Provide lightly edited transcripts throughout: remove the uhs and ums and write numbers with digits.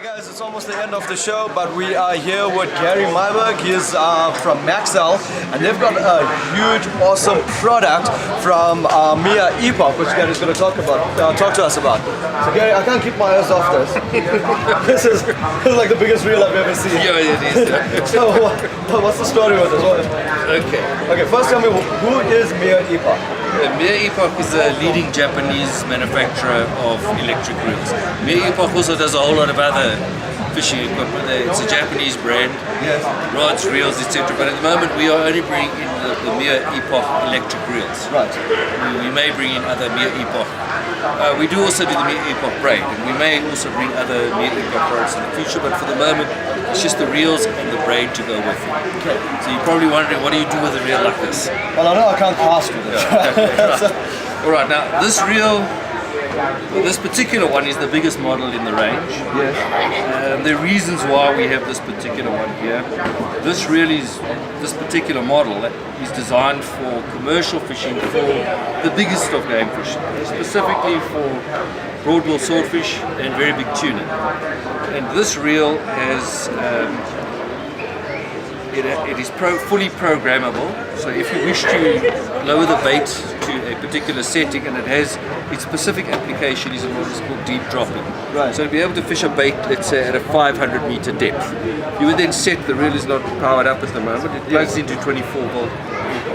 Guys, it's almost the end of the show, but we are here with Gary Myberg. He's from Maxel, and they've got a huge, awesome product from Mia Epoch, which Gary's going to talk to us about. So Gary, I can't keep my eyes off this. This is like the biggest reel I've ever seen. Yeah, it is. So what's the story with this? Okay, first tell me, who is Mia Epoch? Mia Epoch is a leading Japanese manufacturer of electric reels. Mia Epoch also does a whole lot of other fishing equipment. It's a Japanese brand, yes. Rods, reels, etc. But at the moment we are only bringing in the Mia Epoch electric reels. Right. We may bring in other Mia Epoch. We do also do the Mia Epoch braid, and we may also bring other Mia Epoch products in the future, but for the moment it's just the reels and the braid to go with it. Okay. So you're probably wondering, what do you do with a reel like this? Well, I know I can't cast with it. Alright, now this reel, this particular one is the biggest model in the range. Yes. There are reasons why we have this particular one here. This particular model is designed for commercial fishing, for the biggest of game fishing, specifically for broadbill swordfish and very big tuna. And this reel has it is fully programmable, so if you wish to lower the bait to a particular setting, and it has its specific application is in what is called deep dropping. Right. So to be able to fish a bait, let's say at a 500 meter depth, you would then set, the reel is not powered up at the moment, it plugs into 24 volt,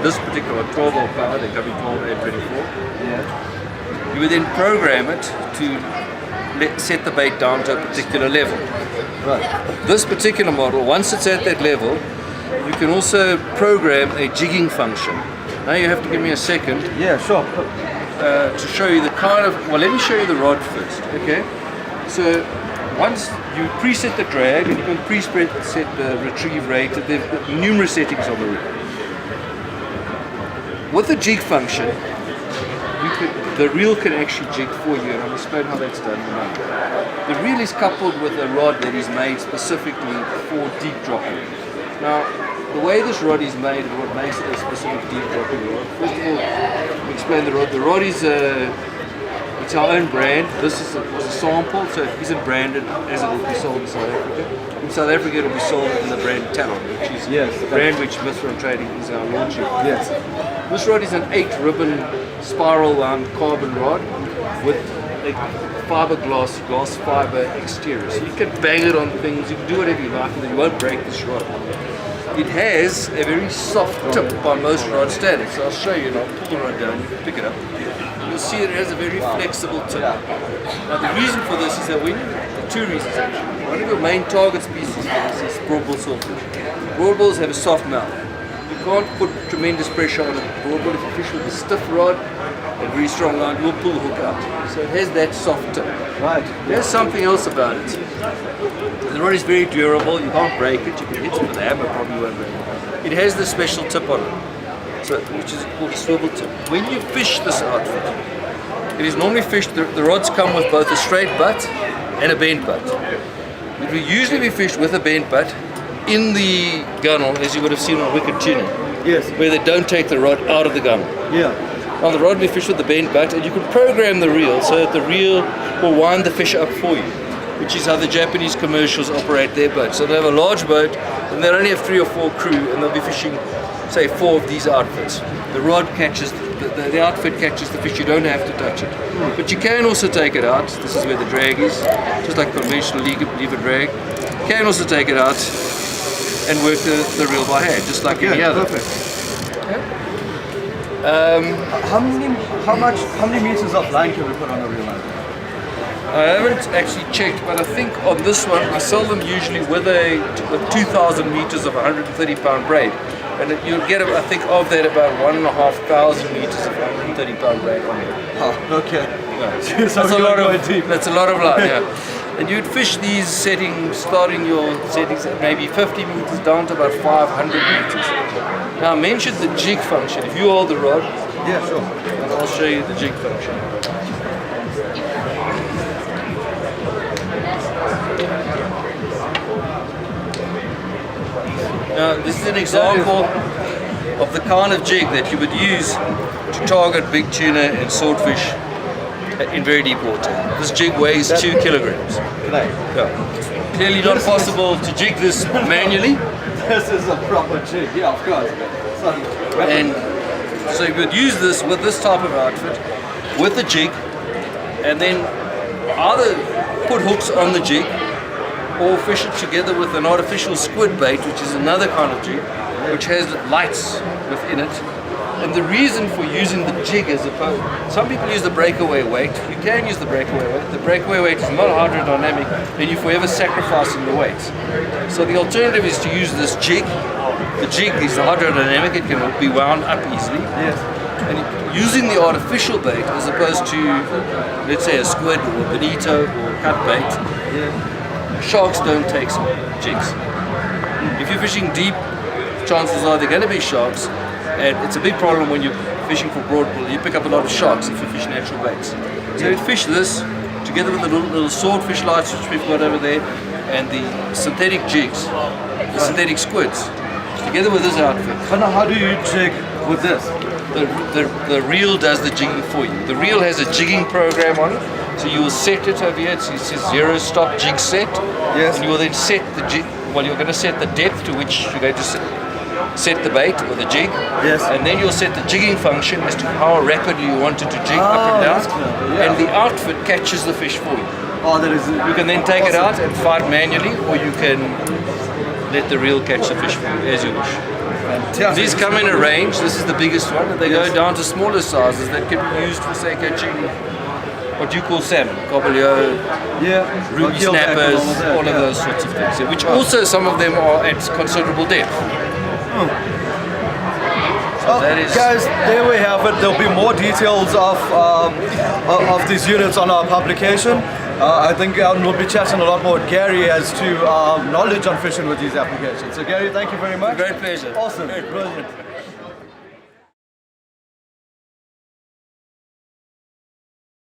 this particular 12 volt power, they're coming 12 and 24. Yeah. You would then program it to set the bait down to a particular level. Right. This particular model, once it's at that level, you can also program a jigging function. Now you have to give me a second. Yeah, sure. To show you the kind of, well, let me show you the rod first, okay? So once you preset the drag, and you can preset the retrieve rate, there are numerous settings on the reel. With the jig function, the reel can actually jig for you, and I'll explain how that's done in a moment. The reel is coupled with a rod that is made specifically for deep dropping. Now, the way this rod is made and what makes it a specific deep dropping rod, first of all, let me explain the rod. The rod is it's our own brand. This was a sample, so it isn't branded as it will be sold in South Africa. In South Africa, it will be sold in the brand Talon, which is the brand which Mithra Trading is our launching. Yes. This rod is an 8-ribbon spiral wound carbon rod with a fiberglass glass fiber exterior. So you can bang it on things, you can do whatever you like, and then you won't break this rod. It has a very soft tip by most rod standards. So I'll show you, and I'll pull the rod down, you can pick it up. You'll see it has a very flexible tip. Now the reason for this is that there are two reasons actually. One of your main target species for this is broadbill swordfish. Broadbills have a soft mouth. You can't put tremendous pressure on a broadbill. If you fish with a stiff rod and very strong line, you'll pull the hook out. So it has that soft tip. Right. There's something else about it. The rod is very durable, you can't break it, you can hit it with a hammer, probably won't break it. It has this special tip on it, so, which is called a swivel tip. When you fish this outfit, it is normally fished, the rods come with both a straight butt and a bent butt. It will usually be fished with a bent butt in the gunnel, as you would have seen on wicked tuna. Yes. Where they don't take the rod out of the gunnel. Yeah. Now the rod will be fished with the bent butt, and you can program the reel so that the reel will wind the fish up for you, which is how the Japanese commercials operate their boats. So they have a large boat, and they only have 3 or 4 crew, and they'll be fishing, say, 4 of these outfits. The rod catches, the outfit catches the fish, you don't have to touch it. But you can also take it out, this is where the drag is, just like conventional lever drag. You can also take it out and work the reel by hand, just like any other. Perfect. How many meters of line can we put on a reel now? I haven't actually checked, but I think on this one I sell them usually with 2,000 meters of 130 pound braid, and you'll get, I think, of that about 1,500 meters of 130 pound braid on it. Oh, okay. Yeah. That's a lot of line, yeah. And you'd fish these settings, starting your settings at maybe 50 meters down to about 500 meters. Now I mentioned the jig function. If you hold the rod, yeah, sure, and I'll show you the jig function. Now this is an example of the kind of jig that you would use to target big tuna and swordfish in very deep water. This jig weighs 2 kilograms. Can I? Yeah. Clearly not possible to jig this manually. This is a proper jig, yeah, of course. And so you would use this with this type of outfit, with the jig, and then either put hooks on the jig or fish it together with an artificial squid bait, which is another kind of jig, which has lights within it. And the reason for using the jig as opposed, some people use the breakaway weight. You can use the breakaway weight. The breakaway weight is not hydrodynamic, and you're forever sacrificing the weight. So the alternative is to use this jig. The jig is hydrodynamic, it can be wound up easily. Yes. And using the artificial bait as opposed to, let's say, a squid or a bonito or cut bait, sharks don't take jigs. If you're fishing deep, chances are they're going to be sharks. And it's a big problem when you're fishing for broad pool. You pick up a lot of sharks if you fish natural baits. So you fish this together with the little swordfish lights which we've got over there, and the synthetic jigs, the synthetic squids, together with this outfit. But now how do you jig with this? The reel does the jigging for you. The reel has a jigging program on it. So you will set it over here. It says 0 stop jig set. Yes. And you will then set the jig. Well, you're going to set the depth to which you're going to set the bait or the jig. Yes. And then you'll set the jigging function as to how rapidly you want it to jig up and down. That's clever, yeah. And the outfit catches the fish for you. Oh, that is. You can then take it out and fight manually, or you can let the reel catch the fish for you as you wish. Fantastic. These come in a range. This is the biggest one, and they go down to smaller sizes that can be used for, say, catching what you call salmon, cobbleio, ruby keelback and snappers, all all of that, of those sorts of things. Which also some of them are at considerable depth. Well, that is- guys, there we have it. There'll be more details of these units on our publication. I think we'll be chatting a lot more with Gary as to knowledge on fishing with these applications. So Gary, thank you very much. Great pleasure. Awesome, brilliant.